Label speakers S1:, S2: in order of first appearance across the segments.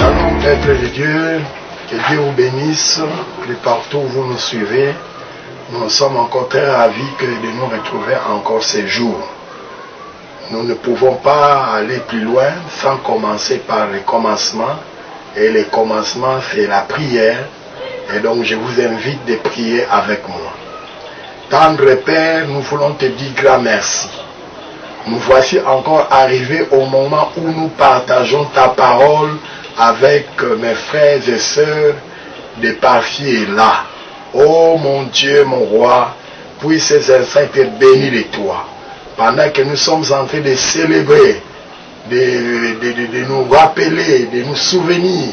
S1: Shalom, peuple de Dieu, que Dieu vous bénisse, que partout où vous nous suivez, nous sommes encore très ravis de nous retrouver encore ces jours. Nous ne pouvons pas aller plus loin sans commencer par le commencement, et le commencement c'est la prière, et donc je vous invite de prier avec moi. Tendre Père, nous voulons te dire grand merci. Nous voici encore arrivés au moment où nous partageons ta parole avec mes frères et sœurs de par-ci et là. Oh mon Dieu, mon roi, puisse ces instants être bénis de toi. Pendant que nous sommes en train de célébrer, de nous rappeler, de nous souvenir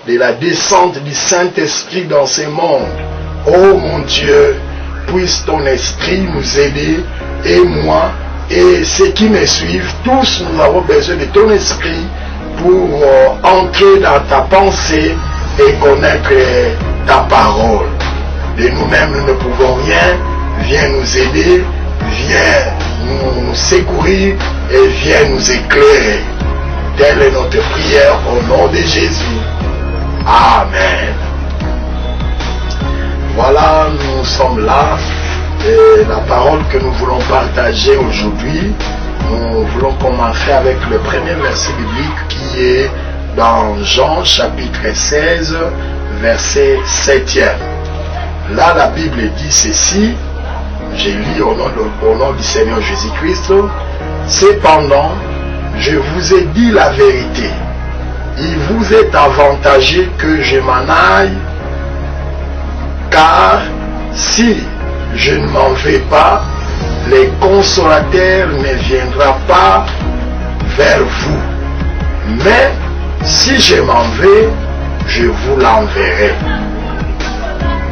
S1: de la descente du Saint-Esprit dans ce monde. Oh mon Dieu, puisse ton esprit nous aider, et moi, et ceux qui me suivent, tous nous avons besoin de ton esprit pour entrer dans ta pensée et connaître ta parole. De nous-mêmes, nous ne pouvons rien. Viens nous aider, viens nous secourir et viens nous éclairer. Telle est notre prière au nom de Jésus. Amen. Voilà, nous sommes là. Et la parole que nous voulons partager aujourd'hui, nous voulons commencer avec le premier verset biblique qui est dans Jean chapitre 16, verset 7e. Là, la Bible dit ceci, j'ai lu au nom du Seigneur Jésus-Christ. Cependant, je vous ai dit la vérité. Il vous est avantageux que je m'en aille, car si je ne m'en vais pas, le consolateur ne viendra pas vers vous. Mais si je m'en vais, je vous l'enverrai.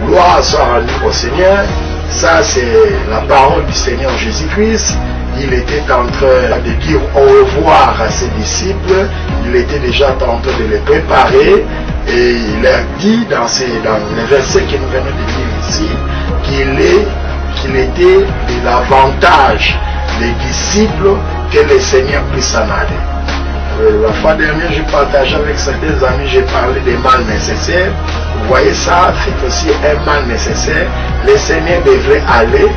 S1: Gloire soit rendue au Seigneur. Ça, c'est la parole du Seigneur Jésus-Christ. Il était en train de dire au revoir à ses disciples. Il était déjà en train de les préparer. Et il leur dit dans les versets que nous venons de lire ici, qu'il était de l'avantage des disciples que le Seigneur puisse s'en aller. La fois dernière, je partageais avec certains amis, j'ai parlé des mal nécessaires. Vous voyez ça, c'est aussi un mal nécessaire. Le Seigneur devrait aller,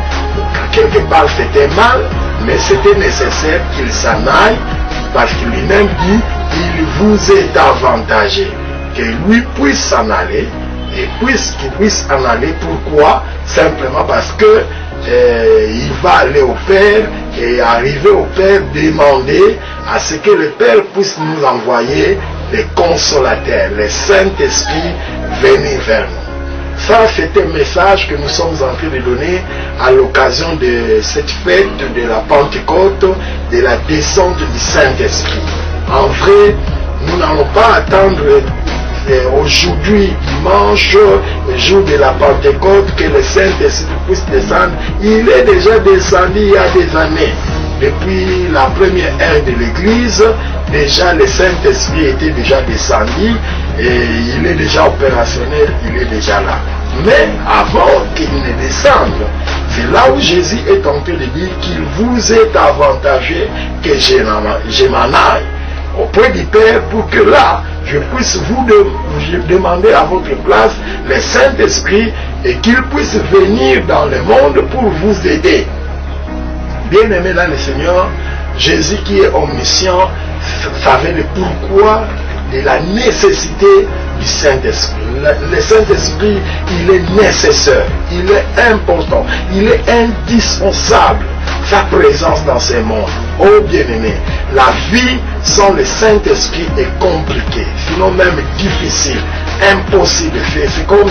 S1: quelque part c'était mal, mais c'était nécessaire qu'il s'en aille, parce qu'il lui-même dit, il vous est avantagé que lui puisse s'en aller, et puisqu'il puisse en aller, pourquoi? Simplement parce que il va aller au Père, et arriver au Père, demander à ce que le Père puisse nous envoyer les consolateurs, le Saint-Esprit venir vers nous. Ça, c'est un message que nous sommes en train de donner à l'occasion de cette fête de la Pentecôte, de la descente du Saint-Esprit. En vrai, nous n'allons pas attendre aujourd'hui, dimanche, le jour de la Pentecôte, que le Saint-Esprit puisse descendre. Il est déjà descendu il y a des années. Depuis la première ère de l'Église, déjà le Saint-Esprit était déjà descendu et il est déjà opérationnel, il est déjà là. Mais avant qu'il ne descende, c'est là où Jésus est en train de dire qu'il vous est avantageux que je m'en aille auprès du Père pour que là, je puisse vous demander à votre place le Saint-Esprit et qu'il puisse venir dans le monde pour vous aider. Bien aimé là le Seigneur, Jésus qui est omniscient savait le pourquoi de la nécessité du Saint-Esprit. Le Saint-Esprit, il est nécessaire, il est important, il est indispensable. Sa présence dans ce monde. Oh bien-aimé, la vie sans le Saint-Esprit est compliquée, sinon même difficile, impossible de faire. C'est comme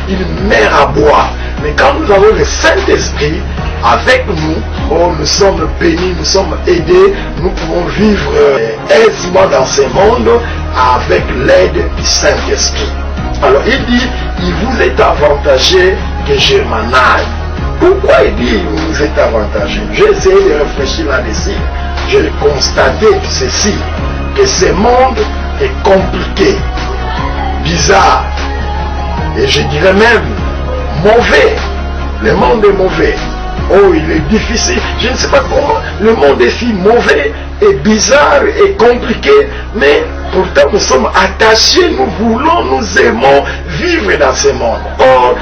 S1: une mer à boire. Mais quand nous avons le Saint-Esprit avec nous, oh, nous sommes bénis, nous sommes aidés, nous pouvons vivre aisément dans ce monde avec l'aide du Saint-Esprit. Alors il dit, il vous est avantageux que je m'en aille. Pourquoi il dit vous êtes avantageux? J'ai essayé de réfléchir là-dessus. J'ai constaté ceci, que ce monde est compliqué, bizarre, et je dirais même mauvais. Le monde est mauvais. Oh, il est difficile. Je ne sais pas comment le monde est si mauvais et bizarre et compliqué, mais Pourtant, nous sommes attachés, nous voulons, nous aimons vivre dans ce monde. Or,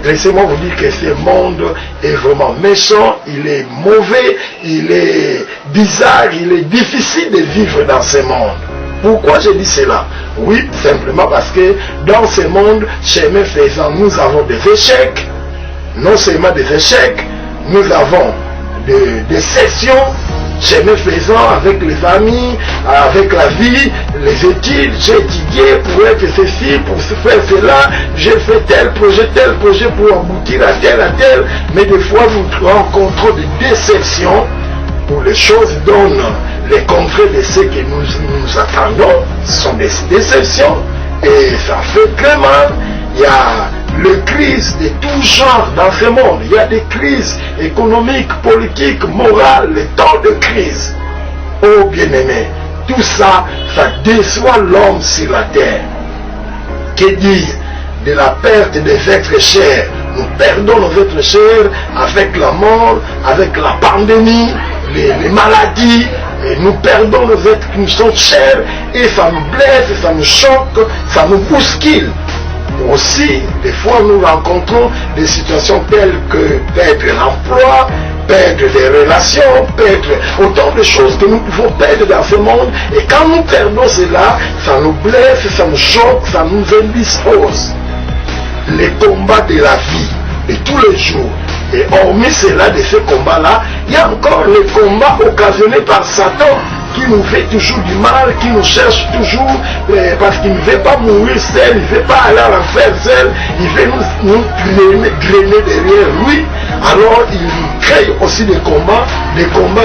S1: laissez-moi vous dire que ce monde est vraiment méchant, il est mauvais, il est bizarre, il est difficile de vivre dans ce monde. Pourquoi je dis cela? Oui, simplement parce que dans ce monde, chemin faisant, nous avons des échecs. Non seulement des échecs, nous avons des sessions, chemin faisant avec les amis, avec la vie, les études. J'ai étudié pour être ceci, pour faire cela, j'ai fait tel projet pour aboutir à tel, mais des fois nous rencontrons des déceptions où les choses donnent les contraires de ce que nous attendons. Ce sont des déceptions et ça fait très mal. Il y a les crises de tout genre dans ce monde. Il y a des crises économiques, politiques, morales, les temps de crise. Oh bien-aimé, tout ça, ça déçoit l'homme sur la terre. Que dire de la perte des êtres chers? Nous perdons nos êtres chers avec la mort, avec la pandémie, les maladies, et nous perdons nos êtres qui nous sont chers, et ça nous blesse, ça nous choque, ça nous bouscule. Aussi, des fois, nous rencontrons des situations telles que perdre l'emploi, perdre des relations, perdre autant de choses que nous pouvons perdre dans ce monde. Et quand nous perdons cela, ça nous blesse, ça nous choque, ça nous indispose. Les combats de la vie de tous les jours. Et hormis cela, de ces combats-là, il y a encore les combats occasionnés par Satan, qui nous fait toujours du mal, qui nous cherche toujours, parce qu'il ne veut pas mourir seul, il ne veut pas aller à l'enfer seul, il veut nous drainer derrière lui. Alors il crée aussi des combats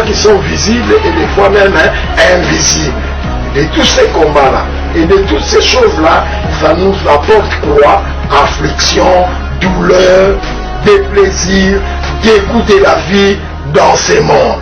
S1: qui sont visibles et des fois même invisibles. De tous ces combats-là et de toutes ces choses-là, ça nous apporte quoi? Affliction, douleur, déplaisir, dégoût de la vie dans ce monde.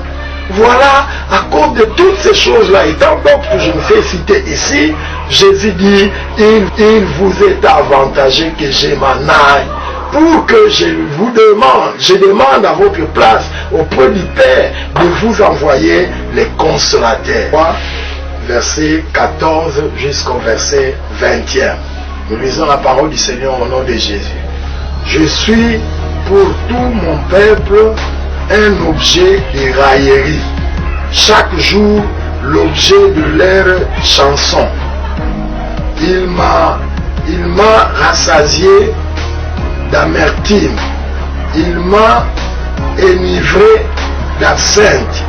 S1: Voilà, à cause de toutes ces choses-là, et tant d'autres que je ne sais citer ici, Jésus dit, il vous est avantagé que je m'en aille, pour que je demande à votre place, auprès du Père, de vous envoyer les consolateurs. Verset 14 jusqu'au verset 20e. Nous lisons la parole du Seigneur au nom de Jésus. Je suis pour tout mon peuple un objet de raillerie, chaque jour l'objet de leur chanson. Il m'a rassasié d'amertume, il m'a enivré d'absinthe,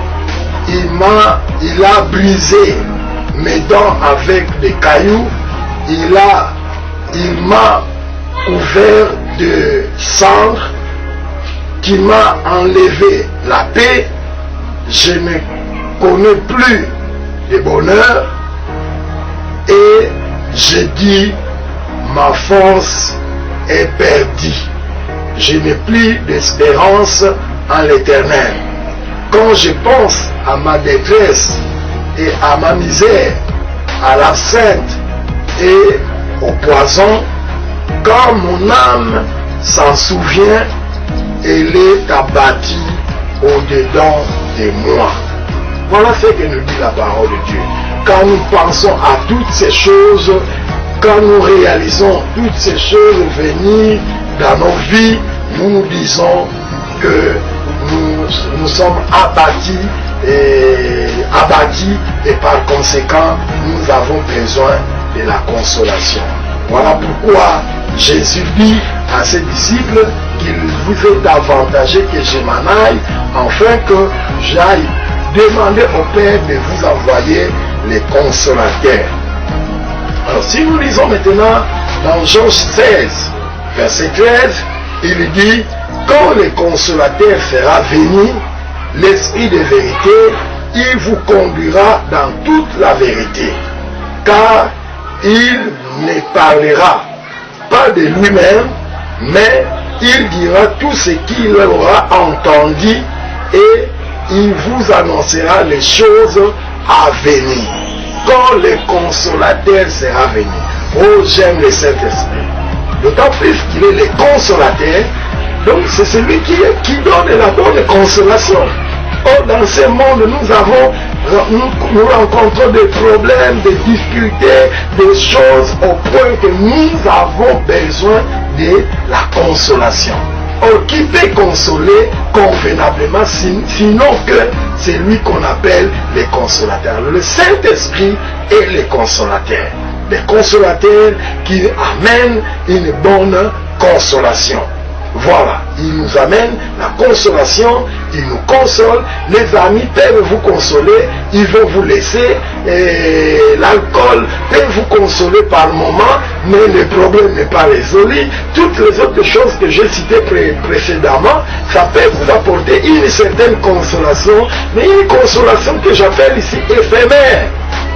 S1: il a brisé mes dents avec des cailloux, il m'a couvert de cendres, qui m'a enlevé la paix. Je ne connais plus de bonheur et je dis ma force est perdue. Je n'ai plus d'espérance en l'Éternel. Quand je pense à ma détresse et à ma misère, à l'absinthe et au poison, quand mon âme s'en souvient, elle est abattue au-dedans de moi. Voilà ce que nous dit la parole de Dieu. Quand nous pensons à toutes ces choses, quand nous réalisons toutes ces choses venir dans nos vies, nous nous disons que nous sommes abattus et par conséquent, nous avons besoin de la consolation. Voilà pourquoi Jésus dit à ses disciples qu'il vous est avantagé que je m'en aille, afin que j'aille demander au Père de vous envoyer les consolateurs. Alors si nous lisons maintenant dans Jean 16, verset 13, il dit, quand le consolateur sera venu, l'Esprit de vérité, il vous conduira dans toute la vérité, car il ne parlera pas de lui-même, mais il dira tout ce qu'il aura entendu et il vous annoncera les choses à venir. Quand le consolateur sera venu, oh j'aime le Saint-Esprit, d'autant plus qu'il est le consolateur, donc c'est celui qui donne la bonne consolation. Or dans ce monde nous avons nous rencontrons des problèmes, des difficultés, des choses au point que nous avons besoin de la consolation. Or, qui peut consoler convenablement, sinon que c'est lui qu'on appelle les consolateurs. Le Saint-Esprit est le consolateur. Les consolateurs qui amènent une bonne consolation. Voilà, il nous amène la consolation, il nous console. Les amis peuvent vous consoler, ils vont vous laisser. L'alcool peut vous consoler par moment, mais le problème n'est pas résolu. Toutes les autres choses que j'ai citées précédemment, ça peut vous apporter une certaine consolation, mais une consolation que j'appelle ici éphémère.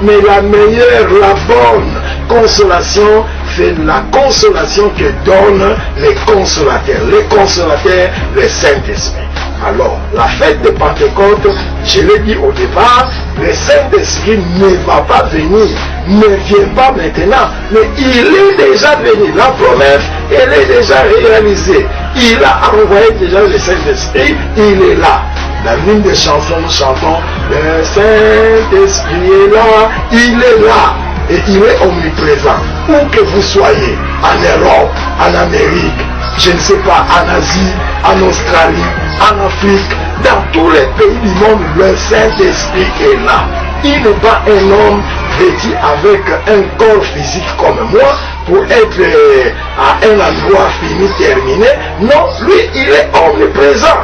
S1: Mais la meilleure, la bonne consolation, c'est la consolation que donnent les consolateurs. Les consolateurs, le Saint-Esprit. Alors, la fête de Pentecôte, je l'ai dit au départ, le Saint-Esprit ne va pas venir, ne vient pas maintenant, mais il est déjà venu. La promesse, elle est déjà réalisée. Il a envoyé déjà le Saint-Esprit, il est là. Dans l'une des chansons, nous chantons, le Saint-Esprit est là, il est là. Et il est omniprésent. Où que vous soyez, en Europe, en Amérique, je ne sais pas, en Asie, en Australie, en Afrique, dans tous les pays du monde, le Saint-Esprit est là. Il n'est pas un homme vêtu avec un corps physique comme moi pour être à un endroit fini, terminé. Non, lui, il est omniprésent.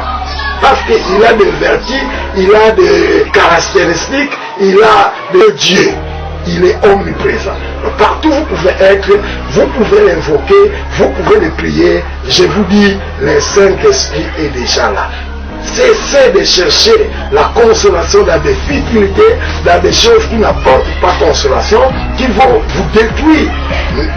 S1: Parce qu'il a des vertus, il a des caractéristiques, il a de Dieu. Il est omniprésent. Partout où vous pouvez être, vous pouvez l'invoquer, vous pouvez le prier. Je vous dis, le Saint-Esprit est déjà là. Cessez de chercher la consolation dans des difficultés, dans des choses qui n'apportent pas consolation, qui vont vous détruire,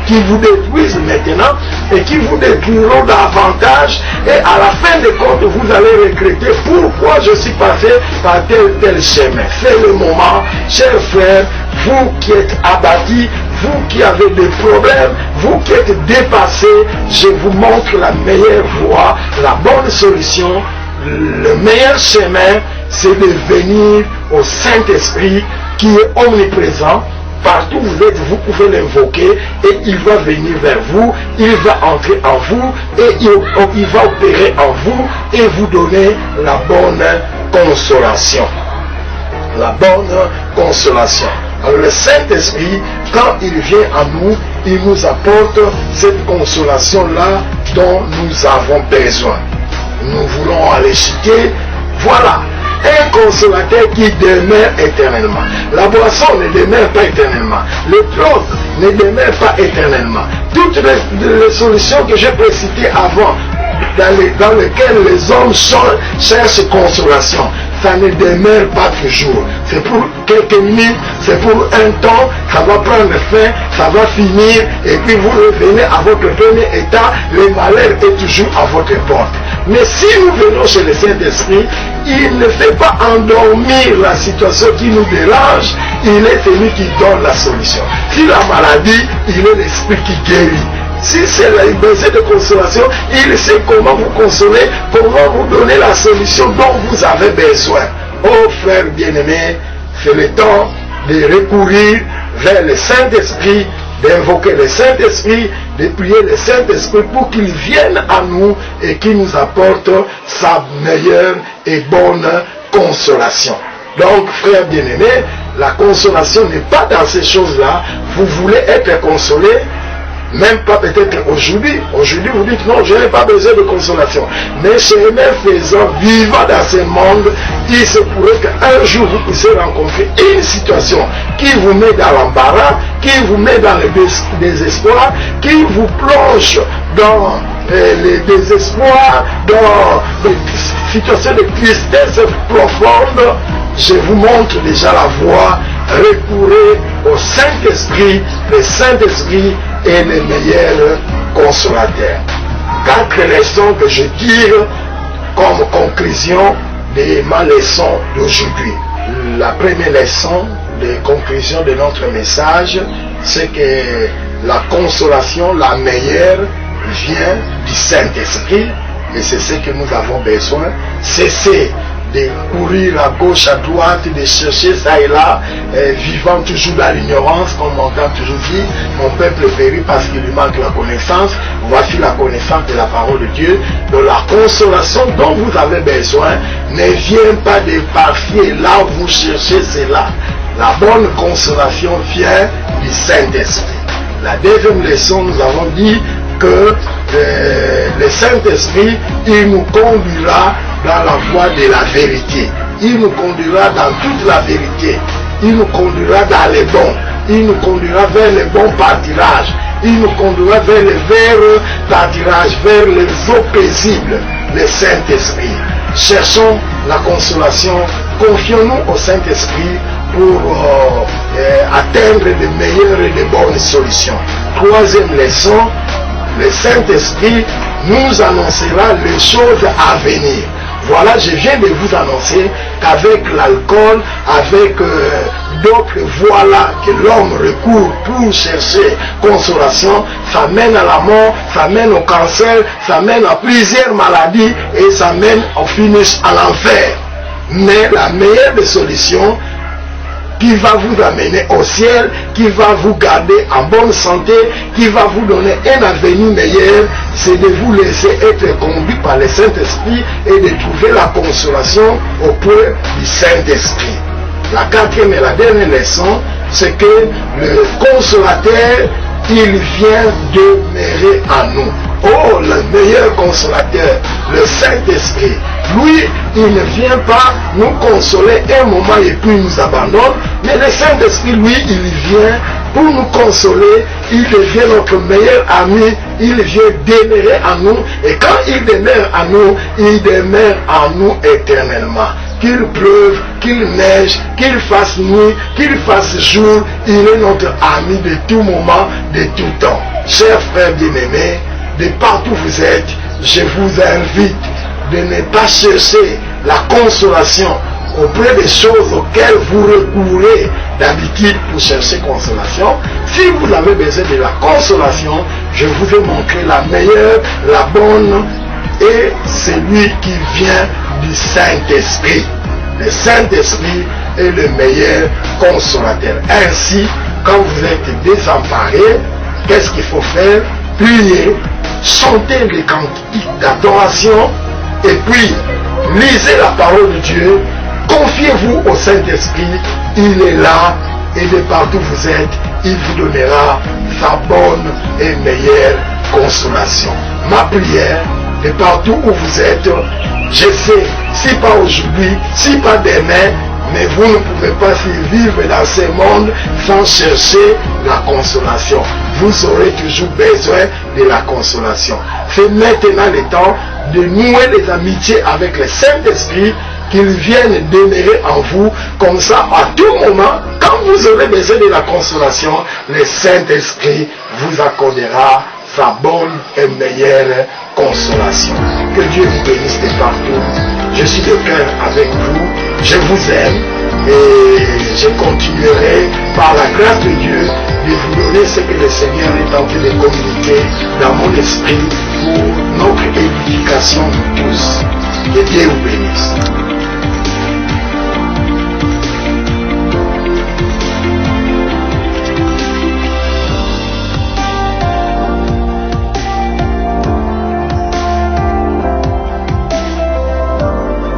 S1: qui vous détruisent maintenant et qui vous détruiront davantage. Et à la fin de compte, vous allez regretter pourquoi je suis passé par tel chemin. C'est le moment, chers frères, vous qui êtes abattus, vous qui avez des problèmes, vous qui êtes dépassés, je vous montre la meilleure voie, la bonne solution. Le meilleur chemin, c'est de venir au Saint-Esprit qui est omniprésent. Partout où vous êtes, vous pouvez l'invoquer et il va venir vers vous, il va entrer en vous et il va opérer en vous et vous donner la bonne consolation. La bonne consolation. Alors le Saint-Esprit, quand il vient à nous, il nous apporte cette consolation-là dont nous avons besoin. Nous voulons aller citer, voilà, un consolateur qui demeure éternellement. La boisson ne demeure pas éternellement. Le drogue ne demeure pas éternellement. Toutes les solutions que j'ai précitées avant, dans lesquelles les hommes cherchent consolation, ça ne demeure pas toujours. C'est pour quelques minutes, c'est pour un temps, ça va prendre fin, ça va finir, et puis vous revenez à votre premier état, le malheur est toujours à votre porte. Mais si nous venons chez le Saint-Esprit, il ne fait pas endormir la situation qui nous dérange, il est celui qui donne la solution. Si la maladie, il est l'Esprit qui guérit. Si c'est la besoin de consolation, il sait comment vous consoler, comment vous donner la solution dont vous avez besoin. Oh frères bien-aimés, c'est le temps de recourir vers le Saint-Esprit, d'invoquer le Saint-Esprit, de prier le Saint-Esprit pour qu'il vienne à nous et qu'il nous apporte sa meilleure et bonne consolation. Donc, frères bien-aimés, la consolation n'est pas dans ces choses-là. Vous voulez être consolé, même pas peut-être aujourd'hui. Aujourd'hui, vous dites non, je n'ai pas besoin de consolation. Mais chemin faisant, vivant dans ce monde, il se pourrait qu'un jour vous puissiez rencontrer une situation qui vous met dans l'embarras, qui vous met dans le désespoir, qui vous plonge dans le désespoir, dans des situations de tristesse profonde. Je vous montre déjà la voie. Recourez au Saint-Esprit. Le Saint-Esprit est le meilleur consolateur. 4 leçons que je tire comme conclusion de ma leçon d'aujourd'hui. La première leçon de conclusion de notre message, c'est que la consolation, la meilleure, vient du Saint-Esprit, et c'est ce que nous avons besoin. Cessez de courir à gauche, à droite, de chercher ça et là, vivant toujours dans l'ignorance, comme on a toujours dit, mon peuple périt parce qu'il lui manque la connaissance. Voici la connaissance de la parole de Dieu. Donc la consolation dont vous avez besoin ne vient pas de par-ci et là, vous cherchez cela. La bonne consolation vient du Saint-Esprit. La deuxième leçon, nous avons dit que le Saint-Esprit, il nous conduira dans la voie de la vérité. Il nous conduira dans toute la vérité. Il nous conduira dans les bons. Il nous conduira vers les bons pâtirages. Il nous conduira vers les verts pâtirages, vers les eaux paisibles. Le Saint-Esprit. Cherchons la consolation. Confions-nous au Saint-Esprit pour atteindre les meilleures et les bonnes solutions. Troisième leçon, le Saint-Esprit nous annoncera les choses à venir. Voilà, je viens de vous annoncer qu'avec l'alcool, avec d'autres voies-là que l'homme recourt pour chercher consolation, ça mène à la mort, ça mène au cancer, ça mène à plusieurs maladies et ça mène au finish à l'enfer. Mais la meilleure des solutions qui va vous amener au ciel, qui va vous garder en bonne santé, qui va vous donner un avenir meilleur, c'est de vous laisser être conduit par le Saint-Esprit et de trouver la consolation auprès du Saint-Esprit. La quatrième et la dernière leçon, c'est que le consolateur, il vient demeurer en nous. Oh, le meilleur consolateur, le Saint-Esprit. Lui, il ne vient pas nous consoler un moment et puis nous abandonne, mais le Saint-Esprit, lui, il vient pour nous consoler, il devient notre meilleur ami, il vient demeurer en nous, et quand il demeure en nous, il demeure en nous éternellement. Qu'il pleuve, qu'il neige, qu'il fasse nuit, qu'il fasse jour, il est notre ami de tout moment, de tout temps. Chers frères bien-aimés, de partout où vous êtes, je vous invite de ne pas chercher la consolation auprès des choses auxquelles vous recourez d'habitude pour chercher consolation. Si vous avez besoin de la consolation, je vous ai montré la meilleure, la bonne, et celui qui vient du Saint-Esprit. Le Saint-Esprit est le meilleur consolateur. Ainsi, quand vous êtes désemparé, qu'est-ce qu'il faut faire? Prier, chanter les cantiques d'adoration, et puis lisez la parole de Dieu, confiez-vous au Saint-Esprit, il est là, et de partout où vous êtes, il vous donnera sa bonne et meilleure consolation. Ma prière, de partout où vous êtes, je sais, si pas aujourd'hui, si pas demain, mais vous ne pouvez pas vivre dans ce monde sans chercher la consolation. Vous aurez toujours besoin de la consolation. C'est maintenant le temps de nouer des amitiés avec le Saint-Esprit, qu'il vienne demeurer en vous, comme ça, à tout moment, quand vous aurez besoin de la consolation, le Saint-Esprit vous accordera sa bonne et meilleure consolation. Que Dieu vous bénisse de partout. Je suis de cœur avec vous, je vous aime et je continuerai par la grâce de Dieu de vous donner ce que le Seigneur est en train de communiquer dans mon esprit pour notre édification de tous. Que Dieu vous bénisse.